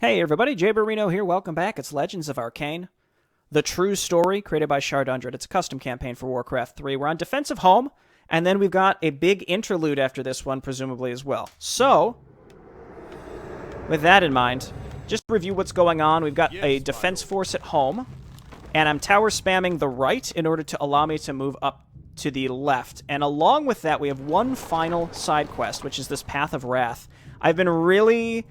Hey everybody, Jay Barino here. Welcome back. It's Legends of Arkain, the true story created by Shardundred. It's a custom campaign for Warcraft 3. We're on defensive home, and then we've got a big interlude after this one, presumably as well. So, with that in mind, just to review what's going on, we've got a defense force at home, and I'm tower spamming the right in order to allow me to move up to the left. And along with that, we have one final side quest, which is this Path of Wrath. I've been really...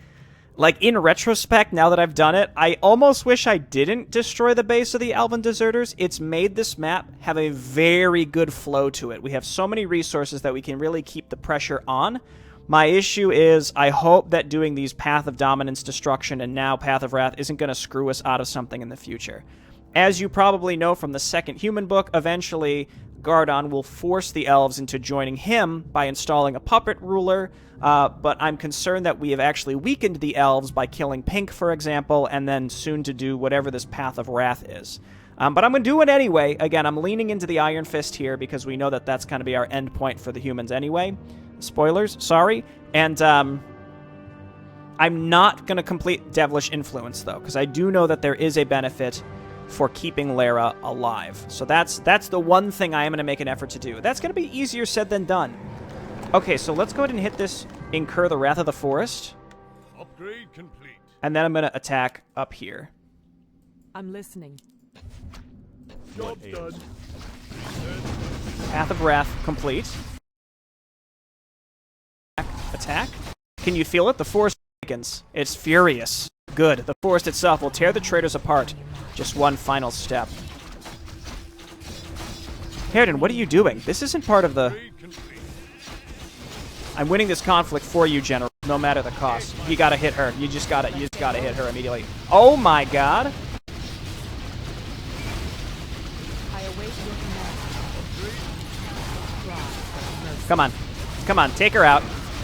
in retrospect, now that I've done it, I almost wish I didn't destroy the base of the Elven Deserters. It's made this map have a very good flow to it. We have so many resources that we can really keep the pressure on. My issue is, I hope that doing these Path of Dominance Destruction and now Path of Wrath isn't going to screw us out of something in the future. As you probably know from the second human book, eventually Gardon will force the elves into joining him by installing a puppet ruler, but I'm concerned that we have actually weakened the elves by killing Pink, for example, and then soon to do whatever this Path of Wrath is. But I'm going to do it anyway. Again, I'm leaning into the Iron Fist here because we know that that's going to be our end point for the humans anyway. Spoilers, sorry. And I'm not going to complete Devilish Influence, though, because I do know that there is a benefit for keeping Lara alive. So that's the one thing I am going to make an effort to do. That's going to be easier said than done. Okay, so let's go ahead and hit this, incur the Wrath of the Forest. Upgrade complete. And then I'm going to attack up here. I'm listening. Job done. Path of Wrath complete. Attack. Can you feel it? The forest awakens. It's furious. Good. The forest itself will tear the traitors apart. Just one final step. Harridan, what are you doing? This isn't part of the... I'm winning this conflict for you, General, no matter the cost. You gotta hit her. You just gotta hit her immediately. Oh my god! I await your command. Come on. Come on, take her out.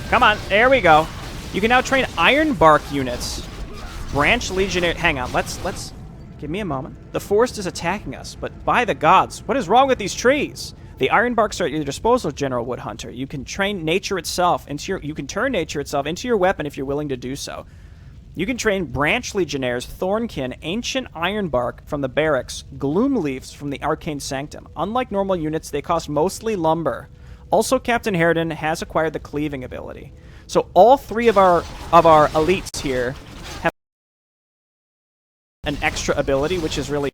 Come on, there we go. You can now train Ironbark units. Branch Legionnaire... Hang on, let's... Give me a moment. The forest is attacking us, but by the gods, what is wrong with these trees? The Ironbarks are at your disposal, General Woodhunter. You can train nature itself into your... You can turn nature itself into your weapon if you're willing to do so. You can train Branch Legionnaires, Thornkin, Ancient Ironbark from the Barracks, Gloomleafs from the Arcane Sanctum. Unlike normal units, they cost mostly lumber. Also, Captain Harridan has acquired the Cleaving ability. So all three of our elites here have an extra ability, which is really...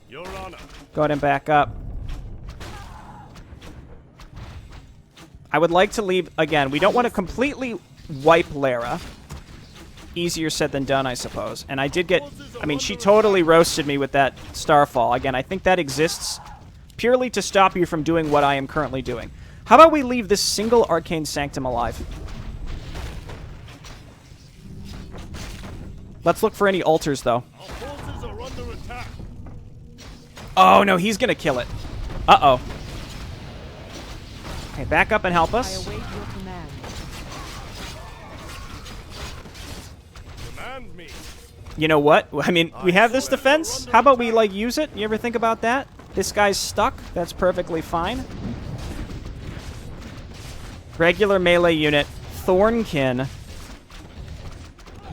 Your Honor. Go ahead and back up. I would like to leave... Again, we don't want to completely wipe Lara. Easier said than done, I suppose. And I did get... I mean, she totally roasted me with that Starfall. Again, I think that exists purely to stop you from doing what I am currently doing. How about we leave this single Arcane Sanctum alive? Let's look for any altars, though. Our forces are under attack. Oh, no, he's going to kill it. Uh-oh. Okay, back up and help I us. await your command. Command me. You know what? I mean, we have this defense. How about we, use it? You ever think about that? This guy's stuck. That's perfectly fine. Regular melee unit. Thornkin.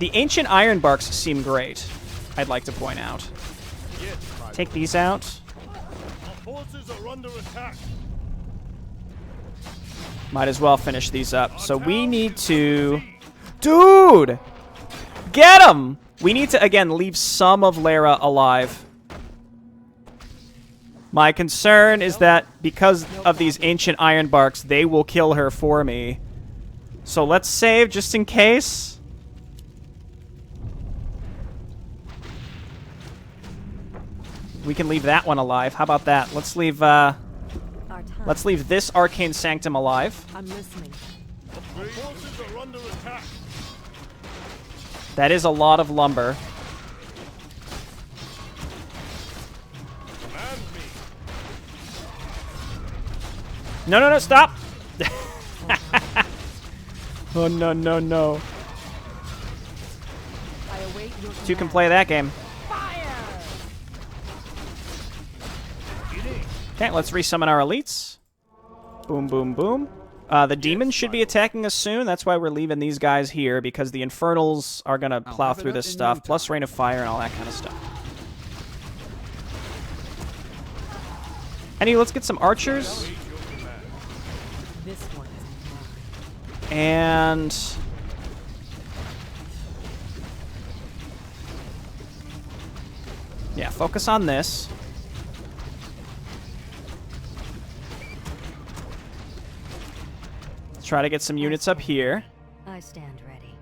The Ancient Ironbarks seem great, I'd like to point out. Take these out. Our forces are under attack. Might as well finish these up. So we need to... Dude! Get him! We need to, again, leave some of Lara alive. My concern is that because of these Ancient Ironbarks, they will kill her for me. So let's save just in case. We can leave that one alive. How about that? Let's leave this Arcane Sanctum alive. I'm listening. Our forces are under attack. That is a lot of lumber. Command me. No, stop! Oh, no, no, no. I await your You can command. play that game. Fire! Okay, let's resummon our elites. Boom, boom, boom. The demons should be attacking us soon. That's why we're leaving these guys here, because the infernals are going to plow through this stuff, plus rain of fire and all that kind of stuff. Anyway, let's get some archers. This one is mine. And... yeah, focus on this. Let's try to get some units up here. I stand ready.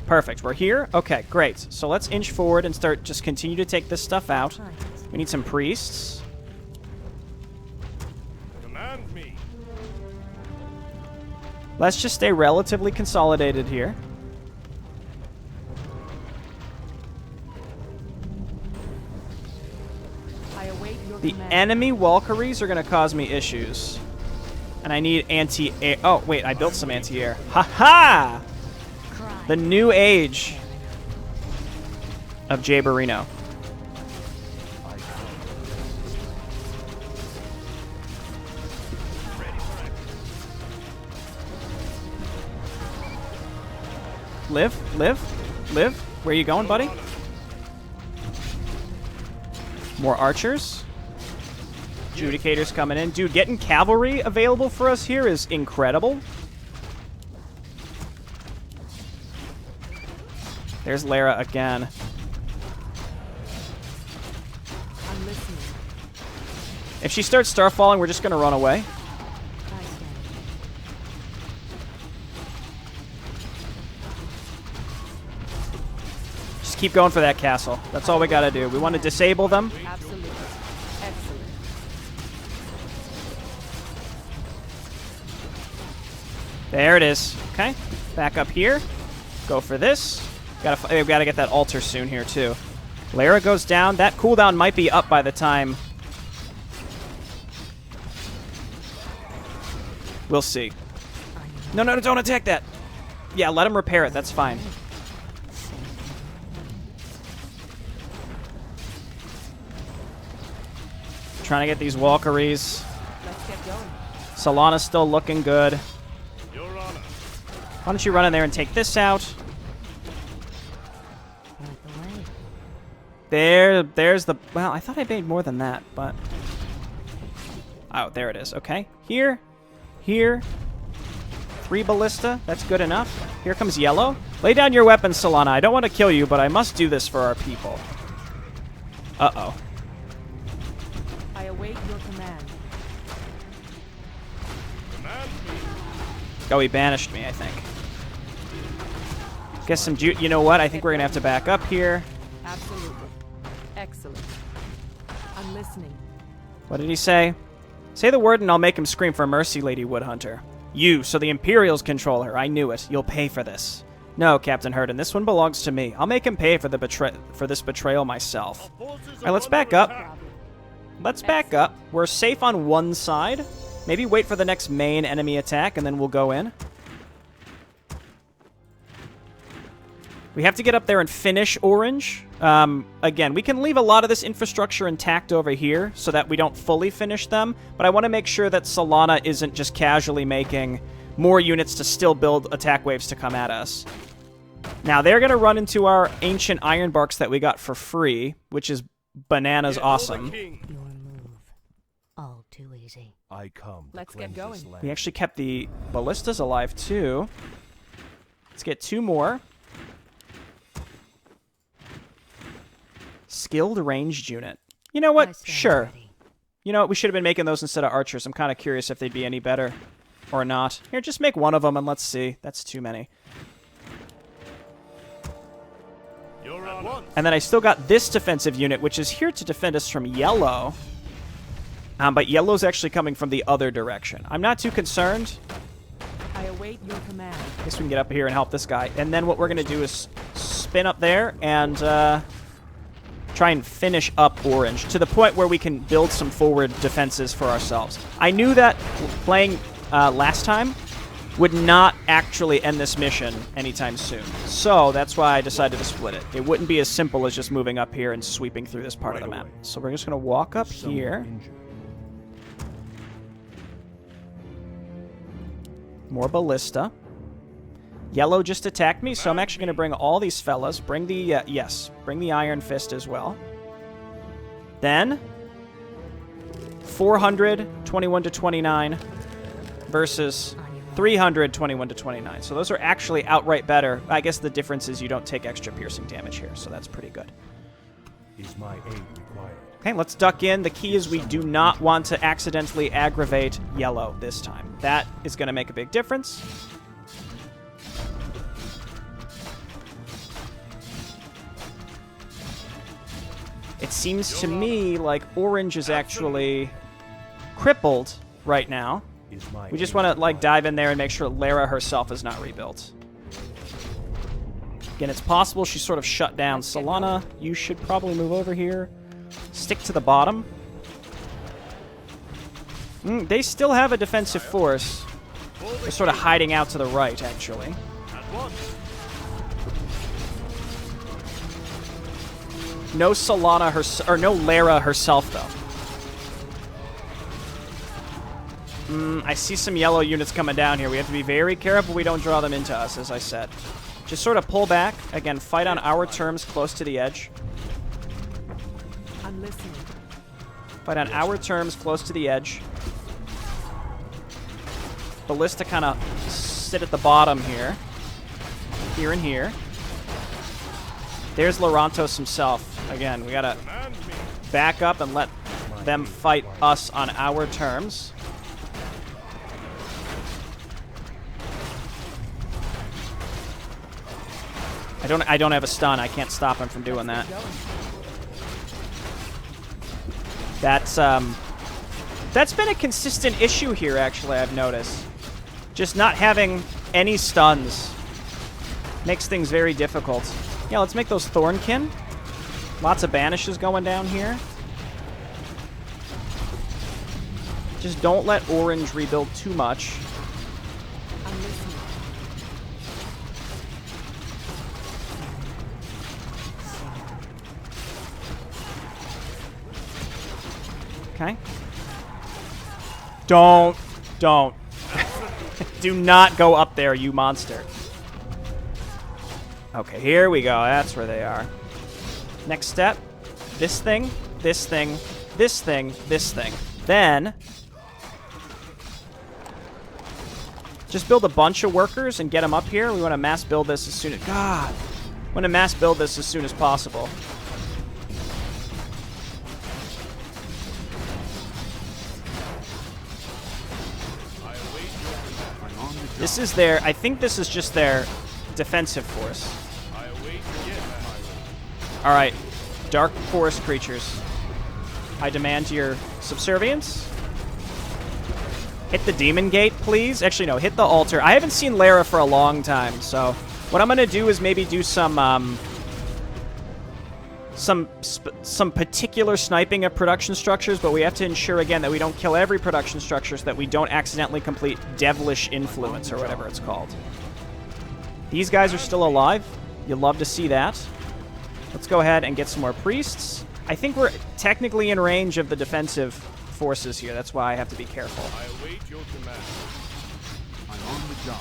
Perfect. We're here? Okay, great. So let's inch forward and start just continue to take this stuff out. We need some priests. Command me. Let's just stay relatively consolidated here. I await your The command. enemy Valkyries are going to cause me issues. And I need anti-air. Oh, wait, I built some anti-air. Ha-ha! Cry. The new age of Jaberino. Live, live, live. Where are you going, buddy? More archers. Judicators coming in. Dude, getting cavalry available for us here is incredible. There's Lara again. I'm listening. If she starts starfalling, we're just going to run away. I stand. Just keep going for that castle. That's all we got to do. We want to disable them. Absolutely. Excellent. There it is. Okay. Back up here. Go for this. We've got to get that altar soon here, too. Lara goes down. That cooldown might be up by the time. We'll see. No, no, don't attack that. Yeah, let him repair it. That's fine. Trying to get these Valkyries. Let's get going. Solana's still looking good. Your Honor. Why don't you run in there and take this out? Point the way. There's the... well, I thought I made more than that, but... oh, there it is. Okay. Here. 3 ballista. That's good enough. Here comes yellow. Lay down your weapons, Solana. I don't want to kill you, but I must do this for our people. Uh-oh. I await your command. Command me. Oh, he banished me, I think. Guess some you know what? I think we're going to have to back up here. Absolutely. Excellent. I'm listening. What did he say? Say the word and I'll make him scream for mercy, Lady Woodhunter. You, so the Imperials control her. I knew it. You'll pay for this. No, Captain Hurden, this one belongs to me. I'll make him pay for this betrayal myself. Our forces Alright, are let's under back up. attack. Let's back up. We're safe on one side. Maybe wait for the next main enemy attack, and then we'll go in. We have to get up there and finish Orange. Again, we can leave a lot of this infrastructure intact over here so that we don't fully finish them, but I want to make sure that Solana isn't just casually making more units to still build attack waves to come at us. Now, they're going to run into our ancient iron barks that we got for free, which is bananas Hail the awesome. king. Your move. All too easy. I come. to Let's get cleanse this going. land. We actually kept the ballistas alive, too. Let's get 2 more. Skilled ranged unit. You know I what? stand Sure. ready. You know what? We should have been making those instead of archers. I'm kind of curious if they'd be any better or not. Here, just make one of them and let's see. That's too many. Your Honor. And then I still got this defensive unit, which is here to defend us from yellow. But yellow's actually coming from the other direction. I'm not too concerned. I await your command. I guess we can get up here and help this guy. And then what we're going to do is spin up there and try try and finish up Orange to the point where we can build some forward defenses for ourselves. I knew that playing last time would not actually end this mission anytime soon. So that's why I decided to split it. It wouldn't be as simple as just moving up here and sweeping through this part of the map. So we're just going to walk up here. More ballista. Yellow just attacked me, so I'm actually going to bring all these fellas. Bring the, bring the Iron Fist as well. Then, 400, 21 to 29 versus 300, 21 to 29. So those are actually outright better. I guess the difference is you don't take extra piercing damage here, so that's pretty good. Is my aid required? Okay, let's duck in. The key is we do not want to accidentally aggravate yellow this time. That is going to make a big difference. It seems to me like orange is actually crippled right now. We just want to like dive in there and make sure Lara herself is not rebuilt. Again, it's possible she's sort of shut down. Solana, you should probably move over here. Stick to the bottom. They still have a defensive force. They're sort of hiding out to the right, actually. No Solana or no Lara herself, though. I see some yellow units coming down here. We have to be very careful we don't draw them into us, as I said. Just sort of pull back. Again, fight on our terms close to the edge. I'm listening. Fight on our terms close to the edge. Ballista kind of sit at the bottom here. Here and here. There's Lorantos himself. Again, we gotta back up and let them fight us on our terms. I don't have a stun. I can't stop him from doing that. That's been a consistent issue here, actually, I've noticed. Just not having any stuns makes things very difficult. Yeah, let's make those Thornkin. Lots of banishes going down here. Just don't let orange rebuild too much. I'm listening. Okay. Don't. Do not go up there, you monster. Okay, here we go. That's where they are. Next step. This thing, this thing, this thing, this thing. Then, just build a bunch of workers and get them up here. We want to mass build this as soon as... God! We want to mass build this as soon as possible. This is their... I think this is just their defensive force. Alright. Dark forest creatures. I demand your subservience. Hit the demon gate, please. Actually, no. Hit the altar. I haven't seen Lara for a long time, so... What I'm going to do is maybe do some particular sniping of production structures, but we have to ensure, again, that we don't kill every production structure so that we don't accidentally complete Devilish Influence, or whatever it's called. These guys are still alive. You'd love to see that. Let's go ahead and get some more priests. I think we're technically in range of the defensive forces here. That's why I have to be careful. I await your command. I'm on the job.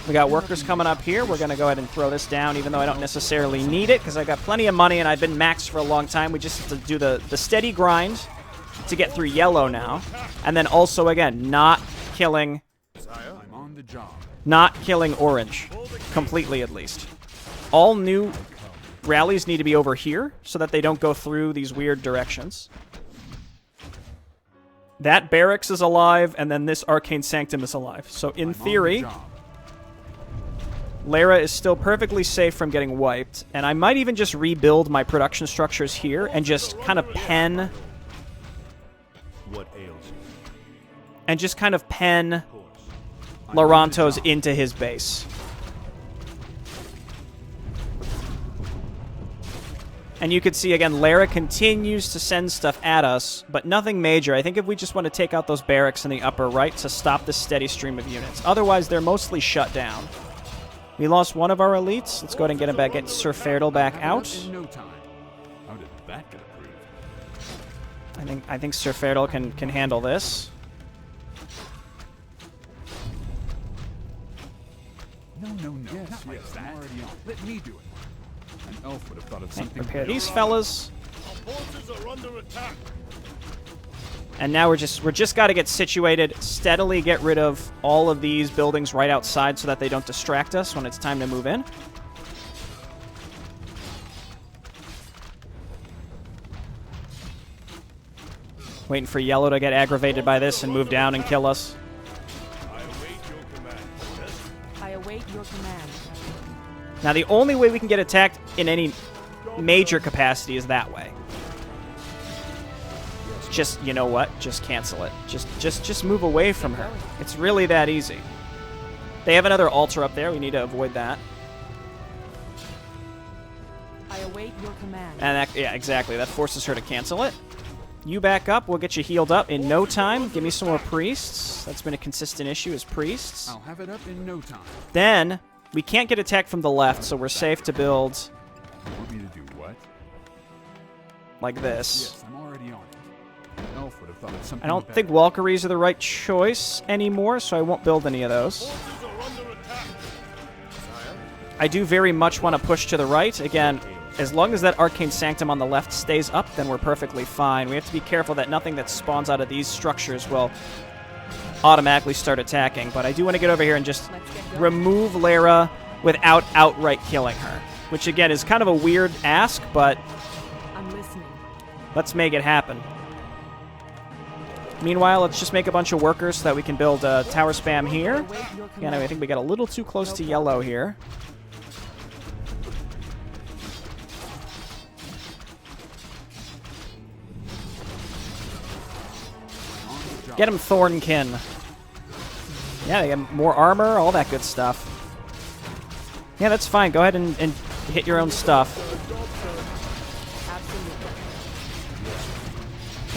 We got workers coming up here. We're going to go ahead and throw this down, even though I don't necessarily need it, because I got plenty of money and I've been maxed for a long time. We just have to do the steady grind to get through yellow now. And then also, again, not killing... I'm on the job. Not killing orange. Completely, at least. All new rallies need to be over here so that they don't go through these weird directions. That barracks is alive, and then this Arcane Sanctum is alive. So in theory, Lara is still perfectly safe from getting wiped, and I might even just rebuild my production structures here and just kind of pen... What ails you? And just kind of pen Lorantos into his base. And you can see, again, Lara continues to send stuff at us, but nothing major. I think if we just want to take out those barracks in the upper right to stop this steady stream of units. Otherwise, they're mostly shut down. We lost one of our elites. Let's go ahead and get him back. Get Sir Ferdal back out. In no time. How did that get approved? I think Sir Ferdal can handle this. No. Yes, not like that. Already on. Let me do it. An elf would have thought of something. Repair better. these fellas. Our forces are under attack. And now we're just got to get situated, steadily get rid of all of these buildings right outside so that they don't distract us when it's time to move in. Waiting for Yellow to get aggravated by this and move down and kill us. I await your command. Yes? I await your command. Now the only way we can get attacked in any major capacity is that way. Just, you know what? Just cancel it. Just move away from her. It's really that easy. They have another altar up there. We need to avoid that. I await your command. And that, yeah, exactly. That forces her to cancel it. You back up. We'll get you healed up in no time. Give me some more priests. That's been a consistent issue, is priests. I'll have it up in no time. Then, we can't get attacked from the left, so we're safe to build You want me to do what? like this. Yes, I'm already on it. An elf would have thought of something. I don't better. think Walkyries are the right choice anymore, so I won't build any of those. Forces are under attack. Sire? I do very much want to push to the right. Again, as long as that Arcane Sanctum on the left stays up, then we're perfectly fine. We have to be careful that nothing that spawns out of these structures will automatically start attacking. But I do want to get over here and just Let's get going. remove Lara without outright killing her. Which, again, is kind of a weird ask, but I'm listening. let's make it happen. Meanwhile, let's just make a bunch of workers so that we can build tower spam here. Await your Yeah, command. no, I think we got a little too close to yellow here. On the job. Get him Thornkin. Yeah, they get more armor, all that good stuff. Yeah, that's fine. Go ahead and hit your own stuff. Absolutely.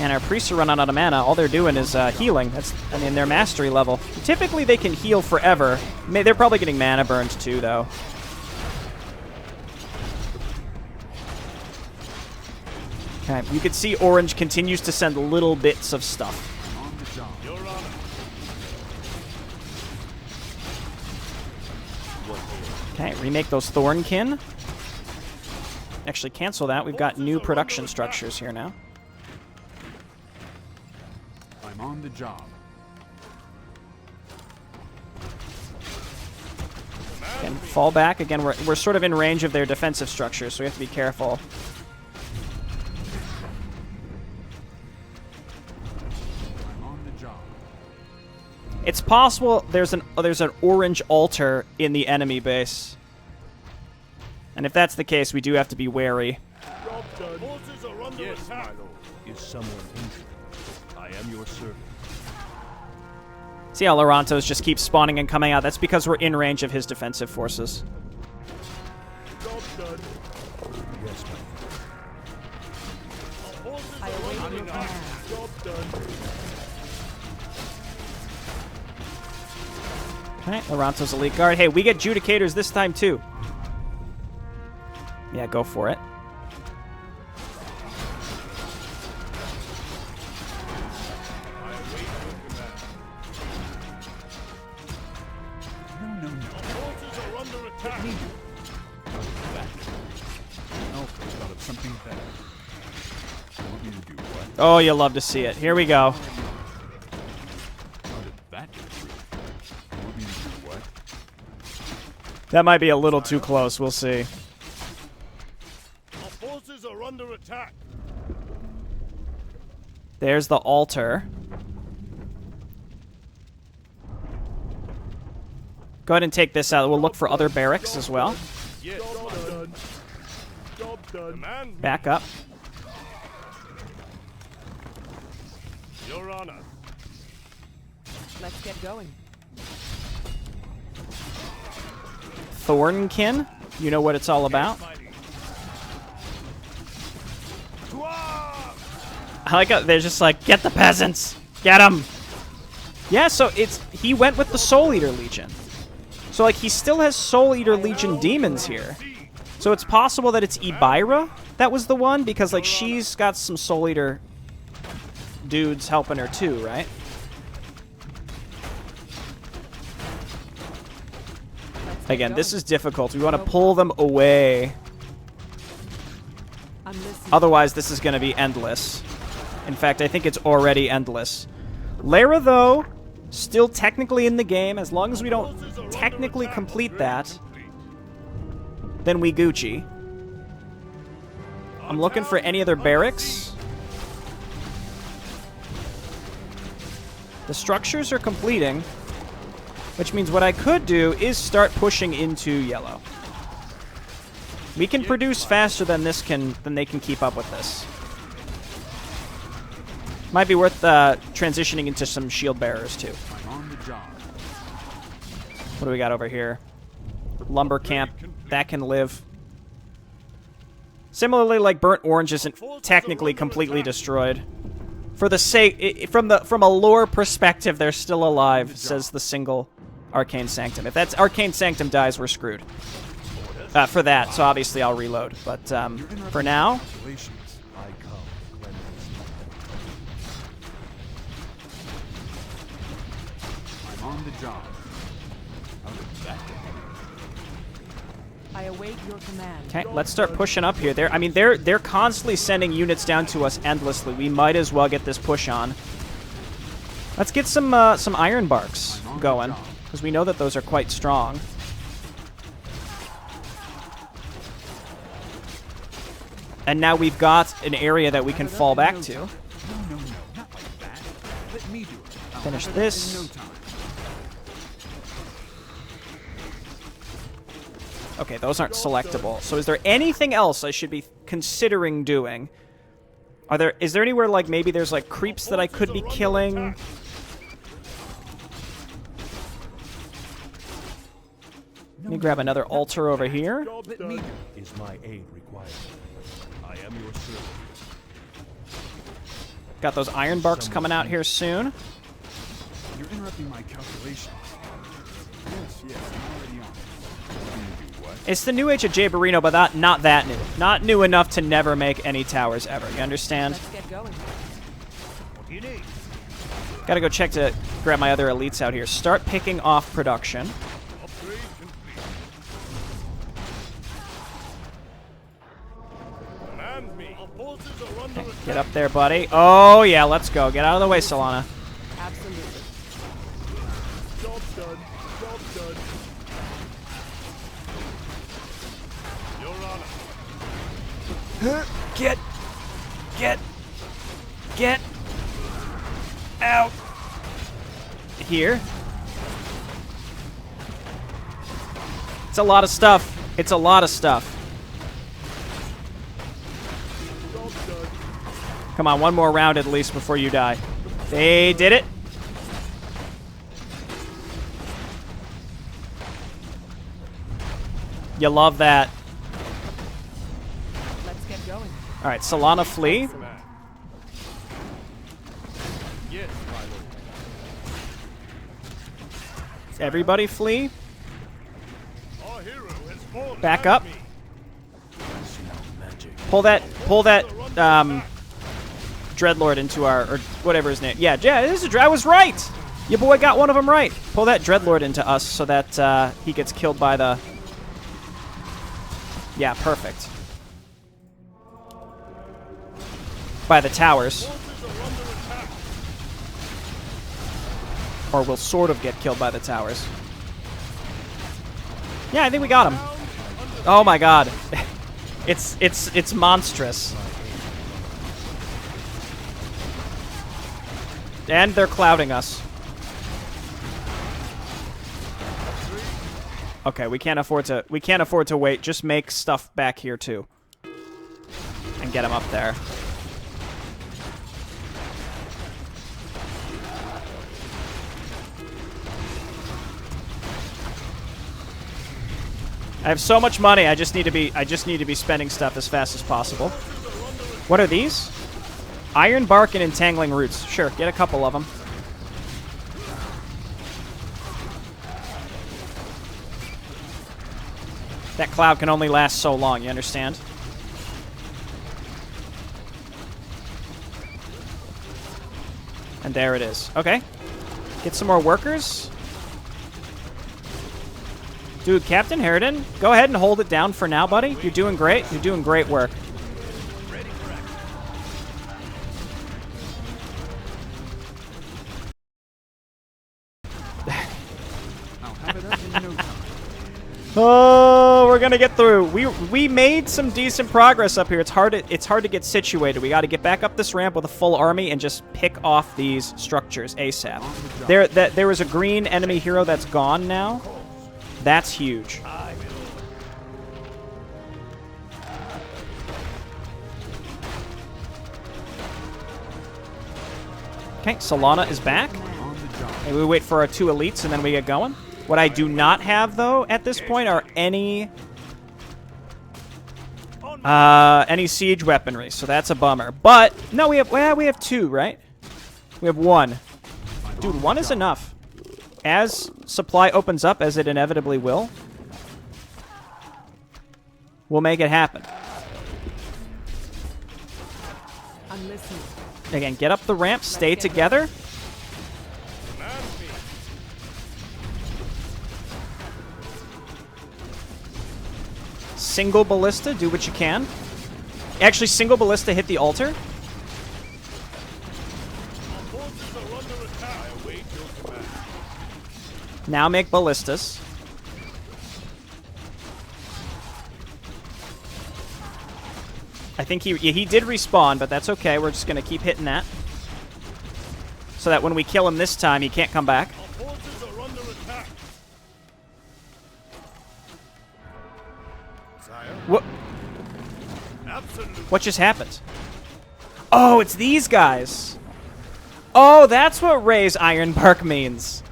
And our priests are running out of mana. All they're doing is healing. That's, I mean, their mastery level. Typically, they can heal forever. They're probably getting mana burned too, though. Okay, you can see Orange continues to send little bits of stuff. On the job. Your honor. Okay, remake those Thornkin. Actually, cancel that. We've got new production structures here now. I'm on the job. And fall back. Again, we're sort of in range of their defensive structures, so we have to be careful. I'm on the job. It's possible there's an orange altar in the enemy base. And if that's the case, we do have to be wary. Job done. Forces are under Yes, my attack. lord. Is someone injured? I am your servant. See how Lorantos just keeps spawning and coming out? That's because we're in range of his defensive forces. Job done. Yes, my lord. Our forces I are await under your attack. command. Job done. Alright, Loranto's elite guard. Hey, we get Judicators this time too. Yeah, go for it. No. Our forces are under attack. An elf would have thought of something better. You want me to do what? Oh, you'll love to see it. Here we go. How did that get approved? You want me to do what? That might be a little too close. We'll see. Our forces are under attack. There's the altar. Go ahead and take this out. We'll look for other barracks as well. Yes, job done. Job done. Command. Back up. Your honor. Let's get going. Thornkin. You know what it's all about. Fighting. I like how they're just like, get the peasants! Get them! Yeah, so he went with the Soul Eater Legion. So, like, he still has Soul Eater Legion demons here. So it's possible that it's Ibira that was the one, because, like, she's got some Soul Eater dudes helping her too, right? Again, this is difficult. We want to pull them away. I'm listening. Otherwise, this is going to be endless. In fact, I think it's already endless. Lara, though, still technically in the game. As long as we don't technically complete that, then we Gucci. I'm looking for any other barracks. The structures are completing, which means what I could do is start pushing into yellow. We can produce faster than they can keep up with this. Might be worth transitioning into some shield bearers too. I'm on the job. What do we got over here? Lumber camp. That can live. Similarly, like Burnt Orange isn't technically completely destroyed. For the sake, from a lore perspective, they're still alive, says the single Arcane Sanctum. If that's Arcane Sanctum dies, we're screwed. For that, so obviously I'll reload. But for now, I'm on the job. I await your command. okay, let's start pushing up here. They're constantly sending units down to us endlessly. We might as well get this push on. Let's get some iron barks going, because we know that those are quite strong. And now we've got an area that we can fall back to. No, not like that. Let me do it. I'll Finish have it in this. no time. Okay, those aren't selectable. So is there anything else I should be considering doing? Is there anywhere, like, maybe there's, like, creeps that I could be killing? Let me grab another altar over here. Let me do it. Is my aid required? I am your servant. Got those iron barks coming out here soon. You're interrupting my calculations. Yes, I'm already on. It's the new age of Jay Barrino, but not that new. Not new enough to never make any towers ever. You understand? Let's get going. What do you need? Gotta go check to grab my other elites out here. Start picking off production. Upgrade complete. Command me. Our forces are under attack. Get up there, buddy. Oh, yeah, let's go. Get out of the way, Solana. Absolutely. Job done. Job done. Your honor. Get out here. It's a lot of stuff. It's a lot of stuff. Job done. Come on, one more round at least before you die. They did it. You love that. Let's get going. All right, Solana flee. Command. Yes, my lord. Everybody flee. Our hero has fallen. Back at up. me. Magic. Pull that Dreadlord into our, or whatever his name. Yeah, this is, I was right. Your boy got one of them right. Pull that Dreadlord into us so that he gets killed by the. Yeah, perfect. By the towers. Forces are under attack. Or will sort of get killed by the towers. Yeah, I think we got him. Oh my god. It's monstrous. And they're clouding us. Okay, we can't afford to wait. Just make stuff back here too. And get him up there. I have so much money. I just need to be spending stuff as fast as possible. What are these? Iron bark and entangling roots. Sure, get a couple of them. That cloud can only last so long, you understand? And there it is. Okay. Get some more workers. Dude, Captain Harridan, go ahead and hold it down for now, buddy. You're doing great. You're doing great work. I'll have it up in no time. Oh, we're gonna get through. We made some decent progress up here. It's hard to get situated. We got to get back up this ramp with a full army and just pick off these structures ASAP. There was a green enemy hero that's gone now. That's huge. Okay, Solana is back. And we wait for our 2 elites and then we get going. What I do not have, though, at this point are any siege weaponry, so that's a bummer. But no, we have 2, right? We have 1. Dude, 1 is enough. As supply opens up, as it inevitably will, we'll make it happen. I'm listening. Again, get up the ramp, stay together. Single ballista, do what you can. Actually, single ballista hit the altar. Now make ballistas. I think he did respawn, but that's okay. We're just going to keep hitting that. So that when we kill him this time, he can't come back. What? What just happened? Oh, it's these guys. Oh, that's what Ray's Iron Bark means.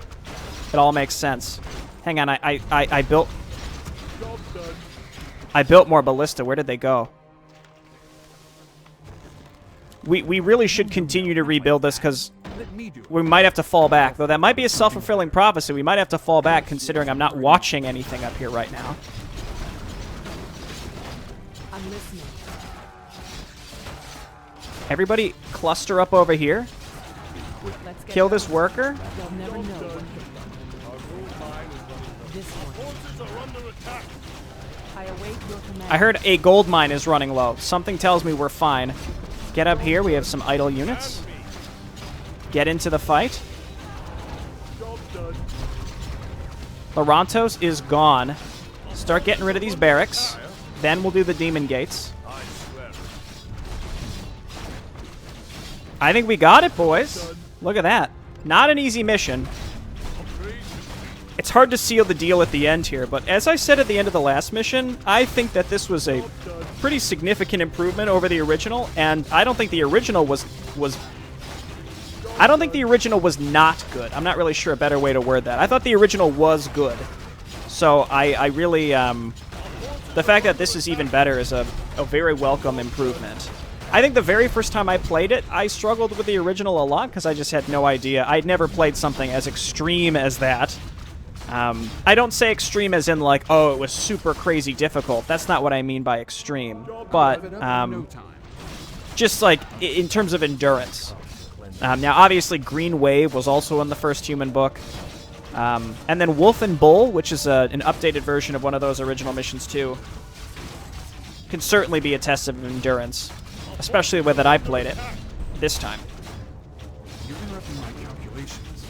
It all makes sense. Hang on, I built more ballista. Where did they go? We really should continue to rebuild this because we might have to fall back. Though that might be a self-fulfilling prophecy. We might have to fall back considering I'm not watching anything up here right now. I'm listening. Everybody cluster up over here. Let's get Kill going. this worker. They'll never know what hit them. This one. I await your command. I heard a gold mine is running low. Something tells me we're fine. Get up here. We have some idle units. Get into the fight. Larantos is gone. Start getting rid of these barracks. Then we'll do the demon gates. I think we got it, boys. Look at that. Not an easy mission. It's hard to seal the deal at the end here, but as I said at the end of the last mission, I think that this was a pretty significant improvement over the original, and I don't think the original was I don't think the original was not good. I'm not really sure a better way to word that. I thought the original was good. So I really the fact that this is even better is a very welcome improvement. I think the very first time I played it, I struggled with the original a lot because I just had no idea. I'd never played something as extreme as that. I don't say extreme as in like, oh, it was super crazy difficult. That's not what I mean by extreme. But just like in terms of endurance. Now, obviously, Green Wave was also in the first human book. And then Wolf and Bull, which is an updated version of one of those original missions too, can certainly be a test of endurance. Especially the way that I played it this time. You're interrupting my calculations.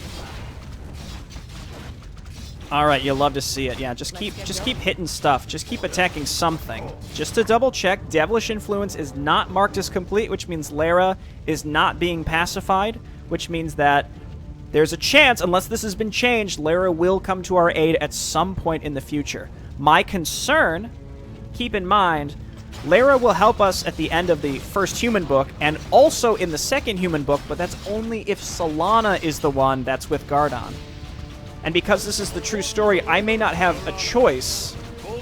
All right, you'll love to see it. Yeah, just keep hitting stuff. Just keep attacking something. Just to double check, Devilish Influence is not marked as complete, which means Lara is not being pacified, which means that there's a chance, unless this has been changed, Lara will come to our aid at some point in the future. My concern, keep in mind, Lara will help us at the end of the first human book, and also in the second human book, but that's only if Solana is the one that's with Gardon. And because this is the true story, I may not have a choice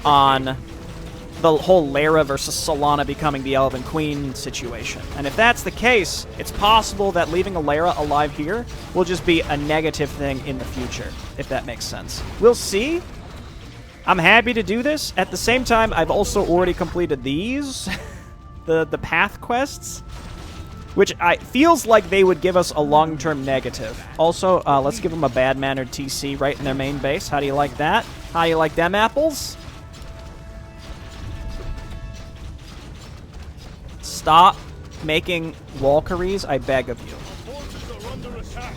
on the whole Lara versus Solana becoming the Elven Queen situation. And if that's the case, it's possible that leaving a Lara alive here will just be a negative thing in the future, if that makes sense. We'll see. I'm happy to do this. At the same time, I've also already completed these, the path quests, which feels like they would give us a long-term negative. Also, let's give them a bad-mannered TC right in their main base. How do you like that? How do you like them apples? Stop making Valkyries, I beg of you. Forces are under attack.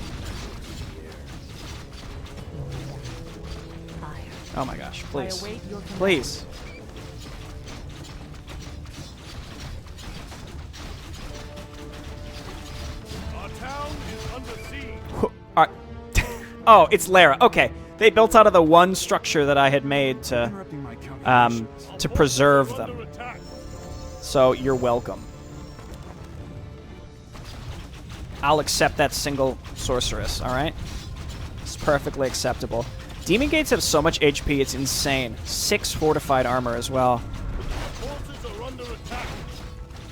Fire. Oh my gosh, please. I await your command. Please. Our town is under siege. Oh, it's Lara. Okay. They built out of the one structure that I had made to Interrupting my calculations. preserve Under them. attack. So you're welcome. I'll accept that single sorceress, alright? It's perfectly acceptable. Demon Gates have so much HP, it's insane. 6 fortified armor as well. Forces are under attack.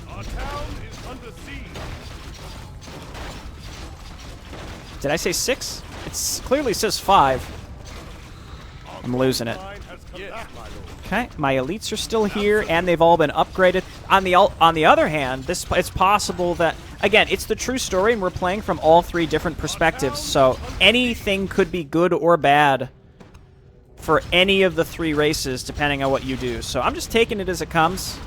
Our town is under siege. Did I say 6? It clearly says 5. I'm losing it. Line has come back, my lord. Okay, my elites are still here, and they've all been upgraded. On the other hand, it's possible that, again, it's the true story, and we're playing from all 3 different perspectives, so anything could be good or bad for any of the 3 races, depending on what you do. So I'm just taking it as it comes.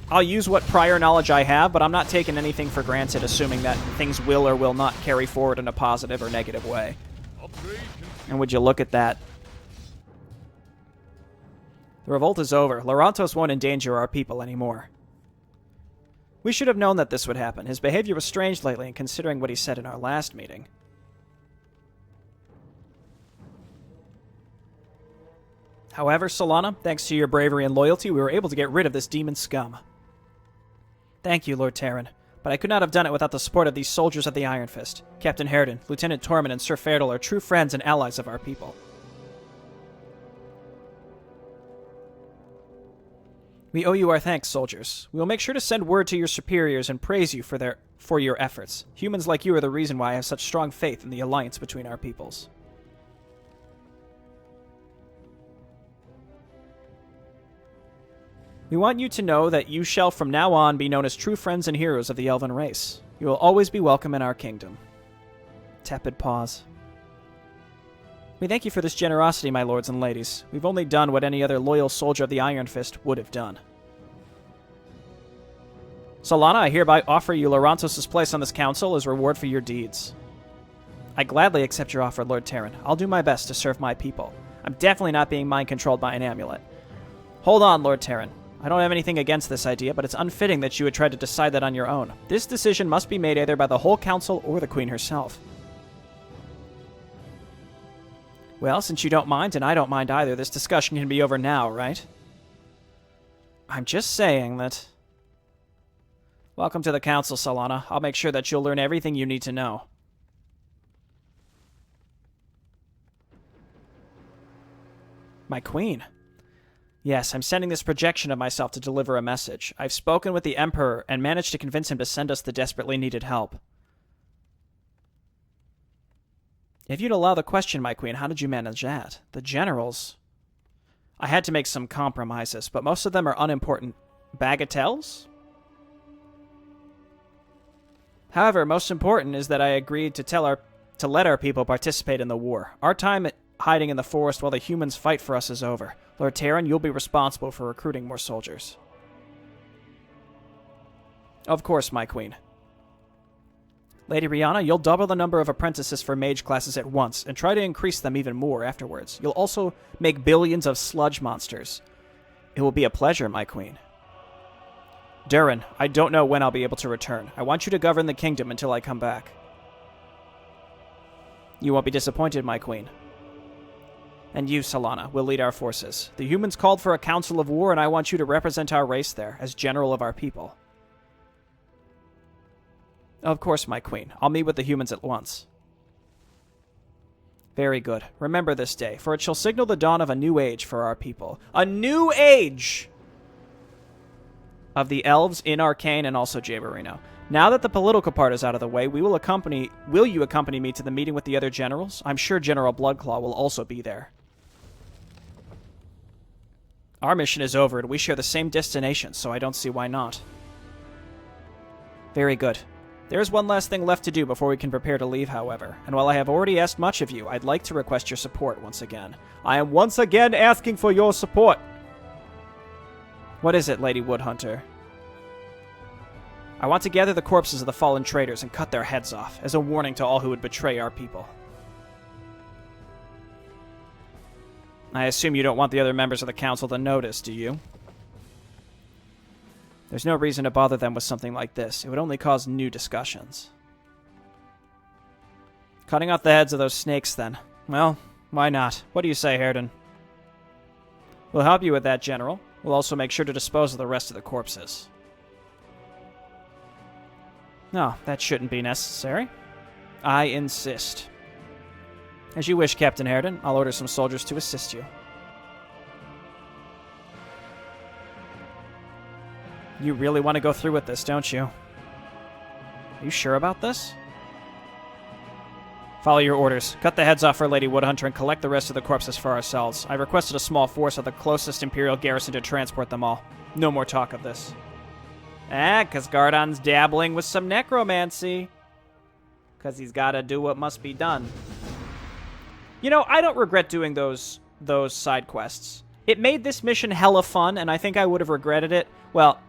I'll use what prior knowledge I have, but I'm not taking anything for granted, assuming that things will or will not carry forward in a positive or negative way. Upgrade. And would you look at that? The revolt is over. Lorantos won't endanger our people anymore. We should have known that this would happen. His behavior was strange lately, and considering what he said in our last meeting. However, Solana, thanks to your bravery and loyalty, we were able to get rid of this demon scum. Thank you, Lord Terran, but I could not have done it without the support of these soldiers of the Iron Fist. Captain Harridan, Lieutenant Tormund, and Sir Ferdal are true friends and allies of our people. We owe you our thanks, soldiers. We will make sure to send word to your superiors and praise you for your efforts. Humans like you are the reason why I have such strong faith in the alliance between our peoples. We want you to know that you shall from now on be known as true friends and heroes of the elven race. You will always be welcome in our kingdom. Tepid pause. We thank you for this generosity, my lords and ladies. We've only done what any other loyal soldier of the Iron Fist would have done. Solana, I hereby offer you Lorantos' place on this council as reward for your deeds. I gladly accept your offer, Lord Terran. I'll do my best to serve my people. I'm definitely not being mind-controlled by an amulet. Hold on, Lord Terran. I don't have anything against this idea, but it's unfitting that you would try to decide that on your own. This decision must be made either by the whole council or the Queen herself. Well, since you don't mind, and I don't mind either, this discussion can be over now, right? I'm just saying that... Welcome to the council, Solana. I'll make sure that you'll learn everything you need to know. My queen. Yes, I'm sending this projection of myself to deliver a message. I've spoken with the Emperor and managed to convince him to send us the desperately needed help. If you'd allow the question, my queen, how did you manage that? The generals... I had to make some compromises, but most of them are unimportant. Bagatelles? However, most important is that I agreed to let our people participate in the war. Our time hiding in the forest while the humans fight for us is over. Lord Terran, you'll be responsible for recruiting more soldiers. Of course, my queen. Lady Rihanna, you'll double the number of apprentices for mage classes at once, and try to increase them even more afterwards. You'll also make billions of sludge monsters. It will be a pleasure, my queen. Durin, I don't know when I'll be able to return. I want you to govern the kingdom until I come back. You won't be disappointed, my queen. And you, Solana, will lead our forces. The humans called for a council of war, and I want you to represent our race there, as general of our people. Of course, my queen. I'll meet with the humans at once. Very good. Remember this day, for it shall signal the dawn of a new age for our people. A new age! of the elves in Arkain and also Jaberino. Now that the political part is out of the way, will you accompany me to the meeting with the other generals? I'm sure General Bloodclaw will also be there. Our mission is over, and we share the same destination, so I don't see why not. Very good. There is one last thing left to do before we can prepare to leave, however, and while I have already asked much of you, I'd like to request your support once again. I am once again asking for your support! What is it, Lady Woodhunter? I want to gather the corpses of the fallen traitors and cut their heads off, as a warning to all who would betray our people. I assume you don't want the other members of the council to notice, do you? There's no reason to bother them with something like this. It would only cause new discussions. Cutting off the heads of those snakes, then. Well, why not? What do you say, Herden? We'll help you with that, General. We'll also make sure to dispose of the rest of the corpses. No, that shouldn't be necessary. I insist. As you wish, Captain Herden. I'll order some soldiers to assist you. You really want to go through with this, don't you? Are you sure about this? Follow your orders. Cut the heads off for Lady Woodhunter and collect the rest of the corpses for ourselves. I requested a small force of the closest Imperial garrison to transport them all. No more talk of this. Because Gardon's dabbling with some necromancy. Because he's got to do what must be done. You know, I don't regret doing those side quests. It made this mission hella fun, and I think I would have regretted it. Well,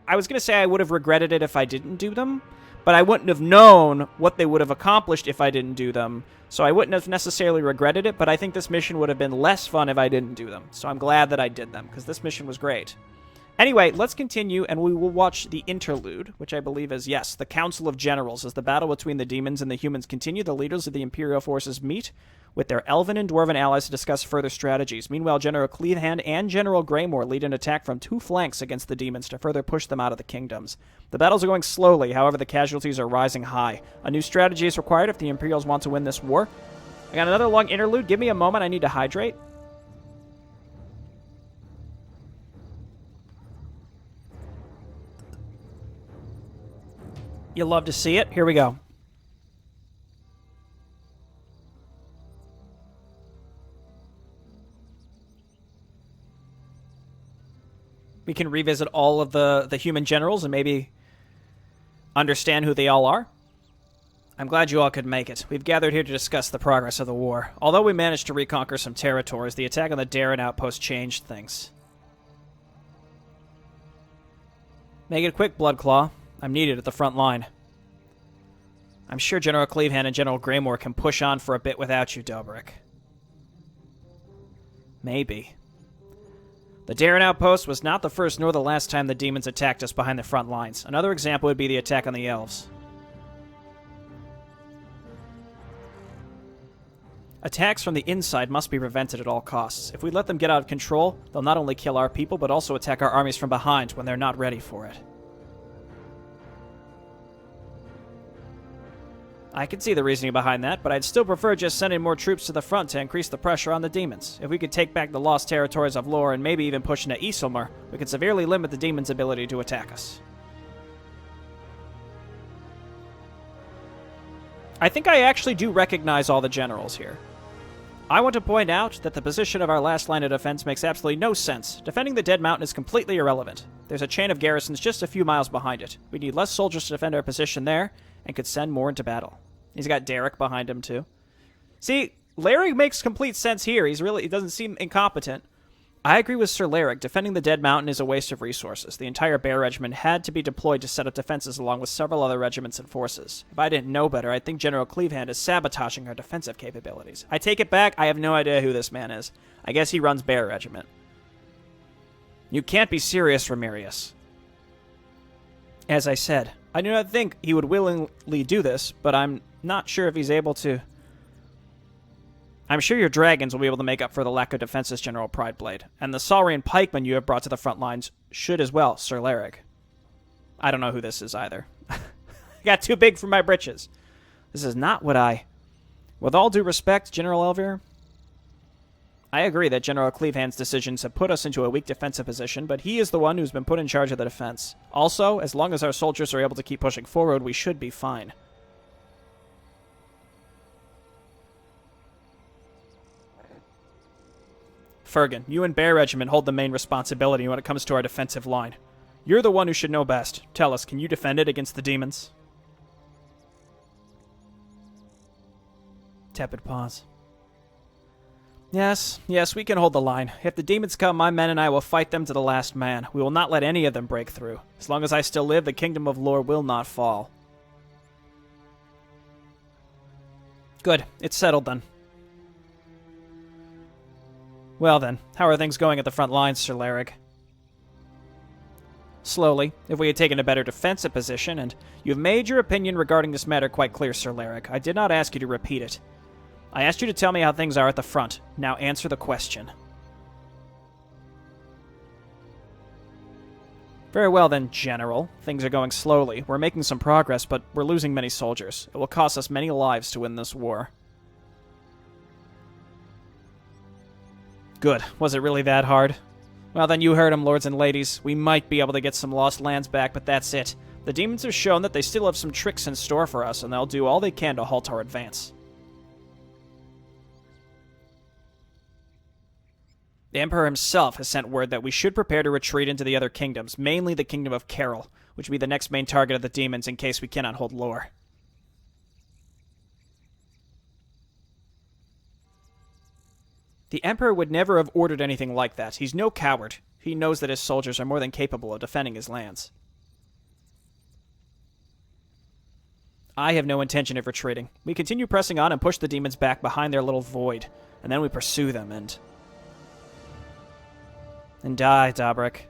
I was going to say I would have regretted it if I didn't do them, but I wouldn't have known what they would have accomplished if I didn't do them. So I wouldn't have necessarily regretted it, but I think this mission would have been less fun if I didn't do them. So I'm glad that I did them, because this mission was great. Anyway, let's continue, and we will watch the interlude, which I believe is, yes, the Council of Generals. As the battle between the demons and the humans continue, the leaders of the Imperial forces meet with their elven and dwarven allies to discuss further strategies. Meanwhile, General Cleavehand and General Greymore lead an attack from two flanks against the demons to further push them out of the kingdoms. The battles are going slowly, however the casualties are rising high. A new strategy is required if the Imperials want to win this war. I got another long interlude. Give me a moment, I need to hydrate. You'll love to see it. Here we go. We can revisit all of the human generals and maybe understand who they all are. I'm glad you all could make it. We've gathered here to discuss the progress of the war. Although we managed to reconquer some territories, the attack on the Darren outpost changed things. Make it quick, Bloodclaw. I'm needed at the front line. I'm sure General Cleavehand and General Greymore can push on for a bit without you, Dobrik. Maybe. The Darren outpost was not the first nor the last time the demons attacked us behind the front lines. Another example would be the attack on the elves. Attacks from the inside must be prevented at all costs. If we let them get out of control, they'll not only kill our people, but also attack our armies from behind when they're not ready for it. I can see the reasoning behind that, but I'd still prefer just sending more troops to the front to increase the pressure on the demons. If we could take back the lost territories of Lore and maybe even push into Isilmer, we could severely limit the demons' ability to attack us. I think I actually do recognize all the generals here. I want to point out that the position of our last line of defense makes absolutely no sense. Defending the Dead Mountain is completely irrelevant. There's a chain of garrisons just a few miles behind it. We need less soldiers to defend our position there, and could send more into battle. He's got Derek behind him, too. See, Larry makes complete sense here. He doesn't seem incompetent. I agree with Sir Larrick. Defending the Dead Mountain is a waste of resources. The entire Bear Regiment had to be deployed to set up defenses along with several other regiments and forces. If I didn't know better, I'd think General Cleavehand is sabotaging our defensive capabilities. I take it back. I have no idea who this man is. I guess he runs Bear Regiment. You can't be serious, Ramirius. As I said, I do not think he would willingly do this, but I'm not sure if he's able to. I'm sure your dragons will be able to make up for the lack of defenses, General Prideblade, and the Saurian pikemen you have brought to the front lines should as well, Sir Larrick. I don't know who this is either. Got too big for my britches. This is not what I... With all due respect, General Elvir, I agree that General Clevehand's decisions have put us into a weak defensive position, but he is the one who's been put in charge of the defense. Also, as long as our soldiers are able to keep pushing forward, we should be fine. Fergan, you and Bear Regiment hold the main responsibility when it comes to our defensive line. You're the one who should know best. Tell us, can you defend it against the demons? Tepid pause. Yes, we can hold the line. If the demons come, my men and I will fight them to the last man. We will not let any of them break through. As long as I still live, the kingdom of Lore will not fall. Good. It's settled then. Well then, how are things going at the front lines, Sir Larrig? Slowly. If we had taken a better defensive position, and you've made your opinion regarding this matter quite clear, Sir Larrig. I did not ask you to repeat it. I asked you to tell me how things are at the front. Now answer the question. Very well then, General. Things are going slowly. We're making some progress, but we're losing many soldiers. It will cost us many lives to win this war. Good. Was it really that hard? Well then, you heard him, lords and ladies. We might be able to get some lost lands back, but that's it. The demons have shown that they still have some tricks in store for us, and they'll do all they can to halt our advance. The Emperor himself has sent word that we should prepare to retreat into the other kingdoms, mainly the kingdom of Carol, which will be the next main target of the demons in case we cannot hold Lore. The Emperor would never have ordered anything like that. He's no coward. He knows that his soldiers are more than capable of defending his lands. I have no intention of retreating. We continue pressing on and push the demons back behind their little void, and then we pursue them and die, Dabrick.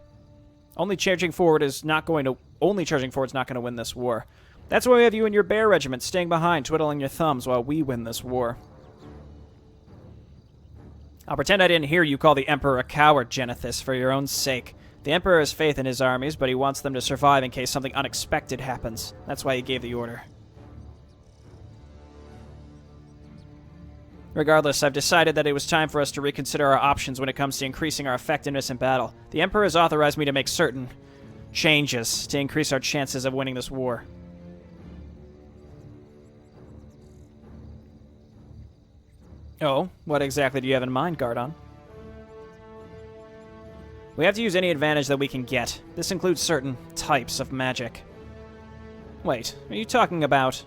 Only charging forward is not going to win this war. That's why we have you and your Bear Regiment staying behind, twiddling your thumbs while we win this war. I'll pretend I didn't hear you call the Emperor a coward, Genethys, for your own sake. The Emperor has faith in his armies, but he wants them to survive in case something unexpected happens. That's why he gave the order. Regardless, I've decided that it was time for us to reconsider our options when it comes to increasing our effectiveness in battle. The Emperor has authorized me to make certain changes to increase our chances of winning this war. Oh, what exactly do you have in mind, Gardon? We have to use any advantage that we can get. This includes certain types of magic. Wait, are you talking about...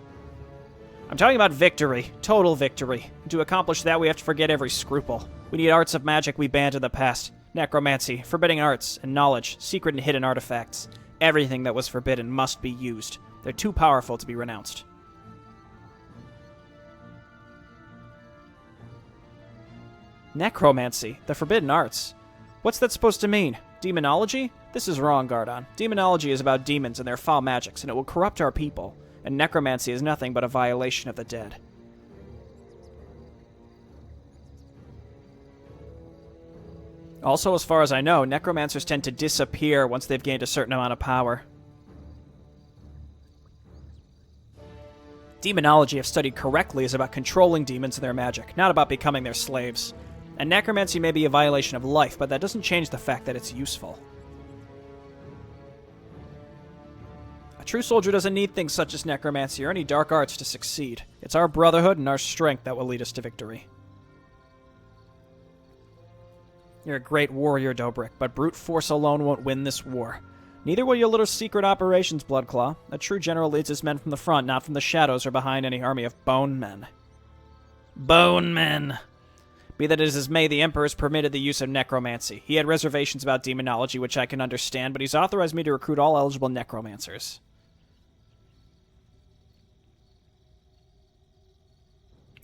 I'm talking about victory. Total victory. To accomplish that, we have to forget every scruple. We need arts of magic we banned in the past. Necromancy, forbidding arts, and knowledge, secret and hidden artifacts. Everything that was forbidden must be used. They're too powerful to be renounced. Necromancy, the forbidden arts. What's that supposed to mean? Demonology? This is wrong, Gardon. Demonology is about demons and their foul magics, and it will corrupt our people. And necromancy is nothing but a violation of the dead. Also, as far as I know, necromancers tend to disappear once they've gained a certain amount of power. Demonology, if studied correctly, is about controlling demons and their magic, not about becoming their slaves. And necromancy may be a violation of life, but that doesn't change the fact that it's useful. A true soldier doesn't need things such as necromancy or any dark arts to succeed. It's our brotherhood and our strength that will lead us to victory. You're a great warrior, Dobrik, but brute force alone won't win this war. Neither will your little secret operations, Bloodclaw. A true general leads his men from the front, not from the shadows or behind any army of bone men. Bone men! Be that as may, the Emperor has permitted the use of necromancy. He had reservations about demonology, which I can understand, but he's authorized me to recruit all eligible necromancers.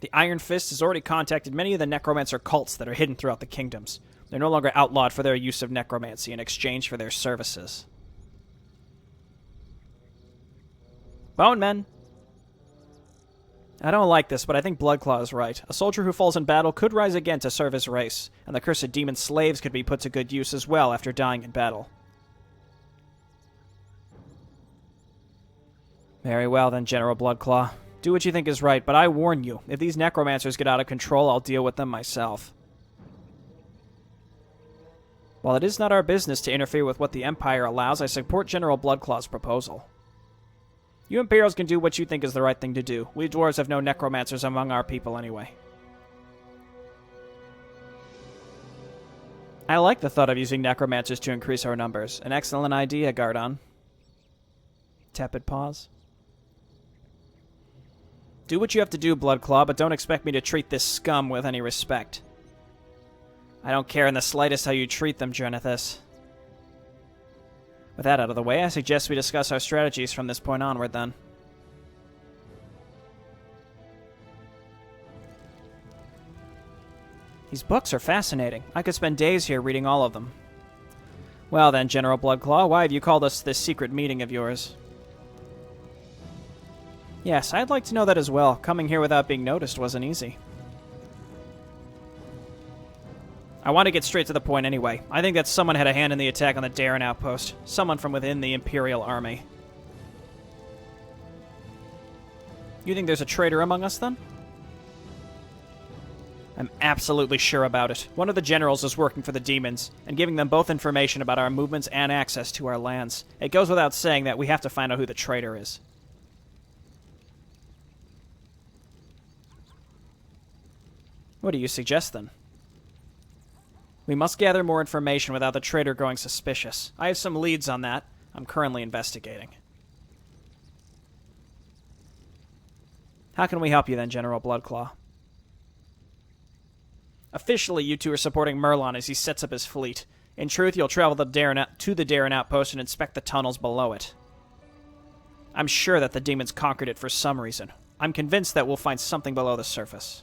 The Iron Fist has already contacted many of the necromancer cults that are hidden throughout the kingdoms. They're no longer outlawed for their use of necromancy in exchange for their services. Bone men! I don't like this, but I think Bloodclaw is right. A soldier who falls in battle could rise again to serve his race, and the cursed demon slaves could be put to good use as well after dying in battle. Very well then, General Bloodclaw. Do what you think is right, but I warn you, if these necromancers get out of control, I'll deal with them myself. While it is not our business to interfere with what the Empire allows, I support General Bloodclaw's proposal. You Imperials can do what you think is the right thing to do. We dwarves have no necromancers among our people anyway. I like the thought of using necromancers to increase our numbers. An excellent idea, Gardon. Tepid pause. Do what you have to do, Bloodclaw, but don't expect me to treat this scum with any respect. I don't care in the slightest how you treat them, Jonithus. With that out of the way, I suggest we discuss our strategies from this point onward, then. These books are fascinating. I could spend days here reading all of them. Well then, General Bloodclaw, why have you called us to this secret meeting of yours? Yes, I'd like to know that as well. Coming here without being noticed wasn't easy. I want to get straight to the point anyway. I think that someone had a hand in the attack on the Darren outpost. Someone from within the Imperial Army. You think there's a traitor among us, then? I'm absolutely sure about it. One of the generals is working for the demons, and giving them both information about our movements and access to our lands. It goes without saying that we have to find out who the traitor is. What do you suggest, then? We must gather more information without the traitor growing suspicious. I have some leads on that. I'm currently investigating. How can we help you then, General Bloodclaw? Officially, you two are supporting Merlon as he sets up his fleet. In truth, you'll travel to the Darren outpost and inspect the tunnels below it. I'm sure that the demons conquered it for some reason. I'm convinced that we'll find something below the surface.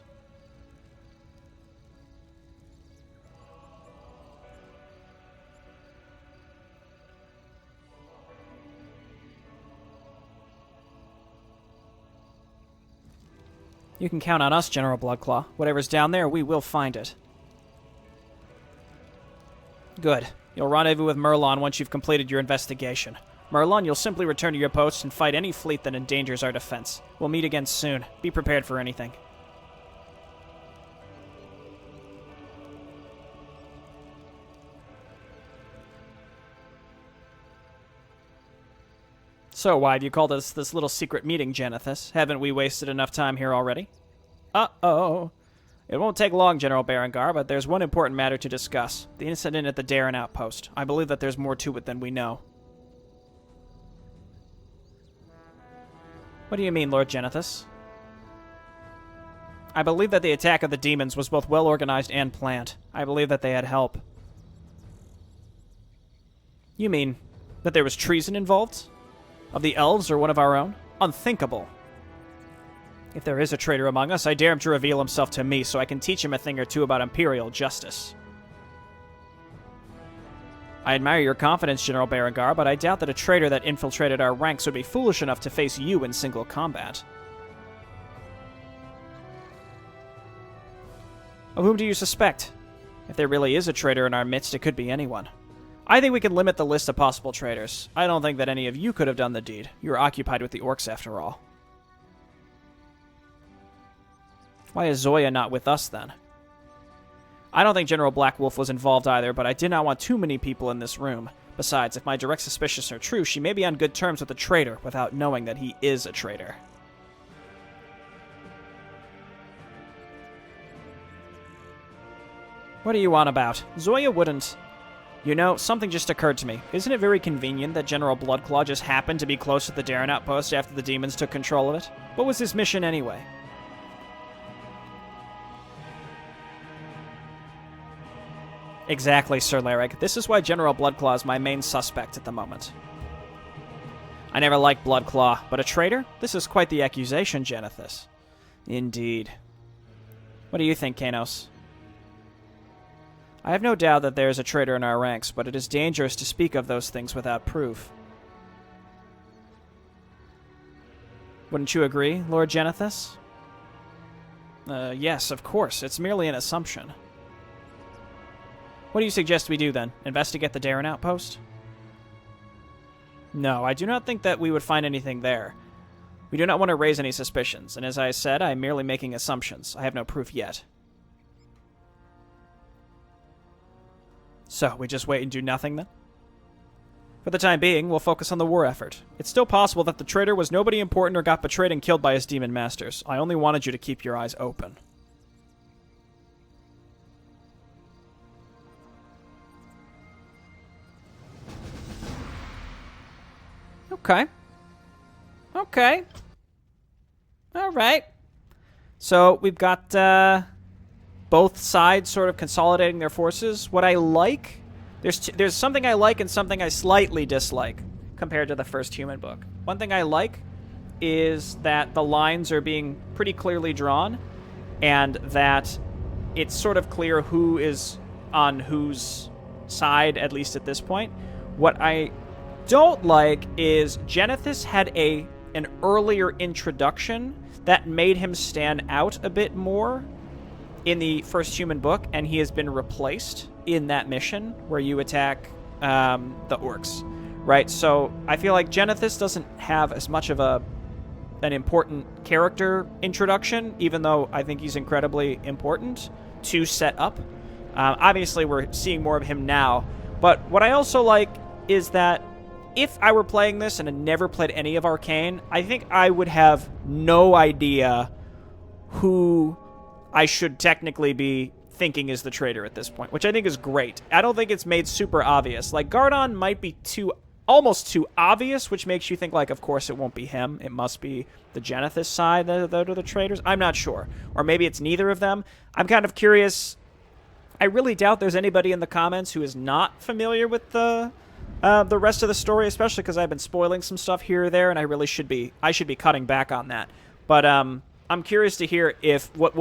You can count on us, General Bloodclaw. Whatever's down there, we will find it. Good. You'll rendezvous with Merlon once you've completed your investigation. Merlon, you'll simply return to your post and fight any fleet that endangers our defense. We'll meet again soon. Be prepared for anything. So, why have you called us this little secret meeting, Janithus? Haven't we wasted enough time here already? Uh-oh. It won't take long, General Berengar, but there's one important matter to discuss. The incident at the Darren outpost. I believe that there's more to it than we know. What do you mean, Lord Janithus? I believe that the attack of the demons was both well-organized and planned. I believe that they had help. You mean that there was treason involved? Of the elves or one of our own? Unthinkable. If there is a traitor among us, I dare him to reveal himself to me so I can teach him a thing or two about imperial justice. I admire your confidence, General Berengar, but I doubt that a traitor that infiltrated our ranks would be foolish enough to face you in single combat. Of whom do you suspect? If there really is a traitor in our midst, it could be anyone. I think we can limit the list of possible traitors. I don't think that any of you could have done the deed. You're occupied with the Orcs after all. Why is Zoya not with us, then? I don't think General Black Wolf was involved either, but I did not want too many people in this room. Besides, if my direct suspicions are true, she may be on good terms with the traitor without knowing that he is a traitor. What do you want about? Zoya wouldn't... You know, something just occurred to me. Isn't it very convenient that General Bloodclaw just happened to be close to the Darren outpost after the demons took control of it? What was his mission anyway? Exactly, Sir Larrick. This is why General Bloodclaw is my main suspect at the moment. I never liked Bloodclaw, but a traitor? This is quite the accusation, Janithus. Indeed. What do you think, Kanos? I have no doubt that there is a traitor in our ranks, but it is dangerous to speak of those things without proof. Wouldn't you agree, Lord Janithus? Yes, of course. It's merely an assumption. What do you suggest we do, then? Investigate the Darren outpost? No, I do not think that we would find anything there. We do not want to raise any suspicions, and as I said, I am merely making assumptions. I have no proof yet. So, we just wait and do nothing then? For the time being, we'll focus on the war effort. It's still possible that the traitor was nobody important or got betrayed and killed by his demon masters. I only wanted you to keep your eyes open. Okay. Okay. All right. So we've got both sides sort of consolidating their forces. What I like, there's something I like and something I slightly dislike compared to the first human book. One thing I like is that the lines are being pretty clearly drawn and that it's sort of clear who is on whose side, at least at this point. What I don't like is Genethys had an earlier introduction that made him stand out a bit more in the first human book, and he has been replaced in that mission where you attack the Orcs, right? So I feel like Genethys doesn't have as much of an important character introduction, even though I think he's incredibly important to set up. Obviously, we're seeing more of him now, but what I also like is that if I were playing this and had never played any of Arkain, I think I would have no idea who I should technically be thinking is the traitor at this point, which I think is great. I don't think it's made super obvious. Like, Gardon might be almost too obvious, which makes you think, like, of course it won't be him. It must be the Genethys side that are the traitors. I'm not sure. Or maybe it's neither of them. I'm kind of curious. I really doubt there's anybody in the comments who is not familiar with the rest of the story, especially because I've been spoiling some stuff here or there, and I should be cutting back on that. But I'm curious to hear if what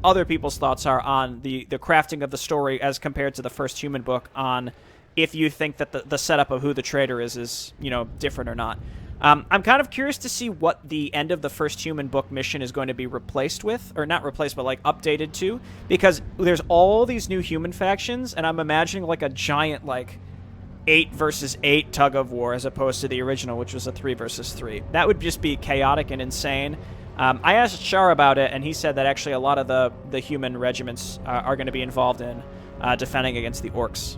other people's thoughts are on the crafting of the story as compared to the first human book, on if you think that the setup of who the traitor is different or not. I'm kind of curious to see what the end of the first human book mission is going to be replaced with, or not replaced, but like updated to, because there's all these new human factions, and I'm imagining like a giant 8 versus 8 tug of war as opposed to the original, which was a 3 versus 3. That would just be chaotic and insane. I asked Char about it, and he said that actually a lot of the human regiments are going to be involved in defending against the Orcs.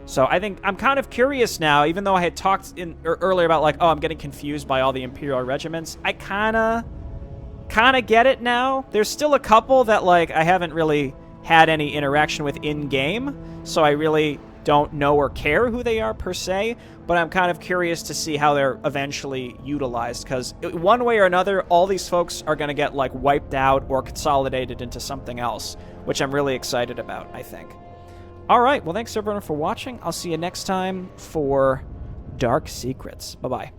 So I think I'm kind of curious now, even though I had talked earlier about I'm getting confused by all the Imperial regiments. I kind of get it now. There's still a couple that I haven't really had any interaction with in-game, so I really don't know or care who they are per se, but I'm kind of curious to see how they're eventually utilized, because one way or another, all these folks are going to get wiped out or consolidated into something else, which I'm really excited about, I think. All right, well, thanks everyone for watching. I'll see you next time for Dark Secrets. Bye-bye.